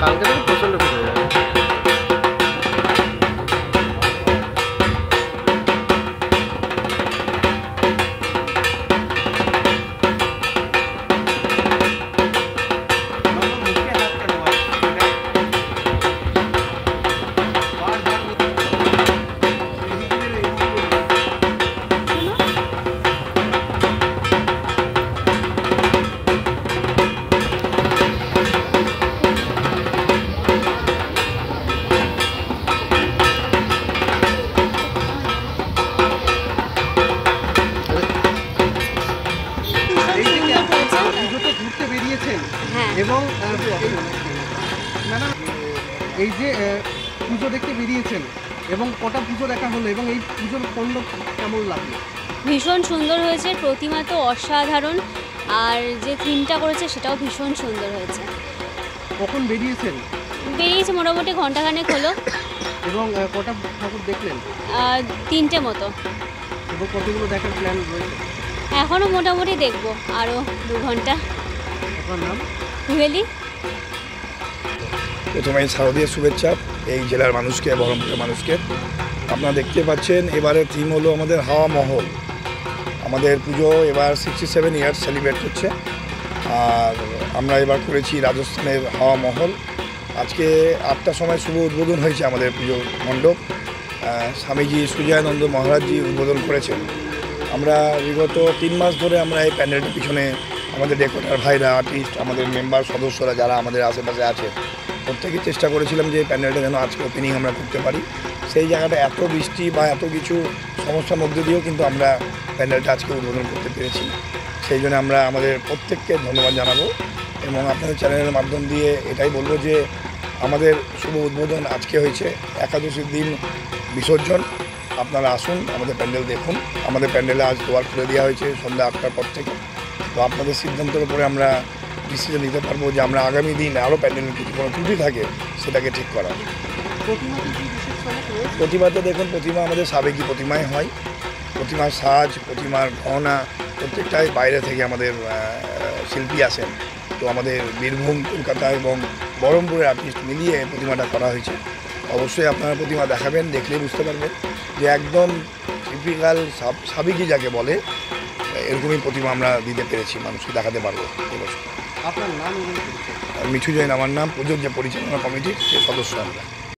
কালকে থেকে প্রচণ্ড ভিড় হয়ে যাবে। এবং ম্যাডাম এই যে পুজো দেখতে বেরিয়েছেন এবং কটা পুজো দেখা হলো এবং এই পুজোর মণ্ডপ কেমন লাগলো? ভীষণ সুন্দর হয়েছে, প্রতিমা তো অসাধারণ, আর যে থিমটা করেছে সেটাও ভীষণ সুন্দর হয়েছে। কখন বেরিয়েছেন? বেরিয়েছে মোটামুটি ঘন্টাখানেক হলো। এবং কটা ঠাকুর দেখলেন? 3টে মতো। এবং কতগুলো দেখার প্ল্যান রয়েছে? এখনও মোটামুটি দেখবো আরও 2 ঘন্টা। আপনার নাম? কুহেলি। প্রথমেই শারদীয় শুভেচ্ছা এই জেলার মানুষকে, বহরমপুরের মানুষকে। আপনারা দেখতে পাচ্ছেন এবারের থিম হলো আমাদের হাওয়া মহল। আমাদের পুজো এবার 67 ইয়ার্স সেলিব্রেট করছে, আর আমরা এবার করেছি রাজস্থানের হাওয়া মহল। আজকে 8টার সময় শুভ উদ্বোধন হয়েছে আমাদের পুজো মণ্ডপ। স্বামীজি সুজয়ানন্দ মহারাজজি উদ্বোধন করেছেন। আমরা বিগত 3 মাস ধরে আমরা এই প্যান্ডেলটার পিছনে আমাদের ডেকোরেটর ভাইরা, আর্টিস্ট, আমাদের মেম্বার সদস্যরা যারা আমাদের আশেপাশে আছে, প্রত্যেকেই চেষ্টা করেছিলাম যে প্যান্ডেলটা যেন আজকে ওপেনিং আমরা করতে পারি। সেই জায়গাটা এত বৃষ্টি বা এত কিছু সমস্যার মধ্যে দিয়েও কিন্তু আমরা প্যান্ডেলটা আজকে উদ্বোধন করতে পেরেছি। সেই জন্য আমরা আমাদের প্রত্যেককে ধন্যবাদ জানাবো এবং আপনাদের চ্যানেলের মাধ্যম দিয়ে এটাই বলবো যে আমাদের শুভ উদ্বোধন আজকে হয়েছে, একাদশীর দিন বিসর্জন। আপনারা আসুন, আমাদের প্যান্ডেল দেখুন। আমাদের প্যান্ডেলে আজ দুয়ার খুলে দেওয়া হয়েছে সন্ধ্যা 8টার পর থেকে। তো আপনাদের সিদ্ধান্তের উপরে আমরা ডিসিশন নিতে পারবো যে আমরা আগামী দিন আরও প্যান্ডেলের যদি কোনো ত্রুটি থাকে সেটাকে ঠিক করা। প্রতিমাতে দেখুন, প্রতিমা আমাদের সাবেকি প্রতিমায় হয়। প্রতিমার সাজ, প্রতিমার গহনা প্রত্যেকটাই বাইরে থেকে আমাদের শিল্পী আসেন। তো আমাদের বীরভূম, কলকাতা এবং বহরমপুরের আর্টিস্ট মিলিয়ে প্রতিমাটা করা হয়েছে। অবশ্যই আপনারা প্রতিমা দেখাবেন, দেখলেই বুঝতে পারবেন যে একদম টিপিক্যাল সাবেকি যাকে বলে এরকমই প্রতিমা আমরা দিতে পেরেছি, মানুষকে দেখাতে পারবো এবছর। আপনার নাম? মিঠু জৈন আমার নাম, পুজোর যে পরিচালনা কমিটির সে সদস্য আমরা।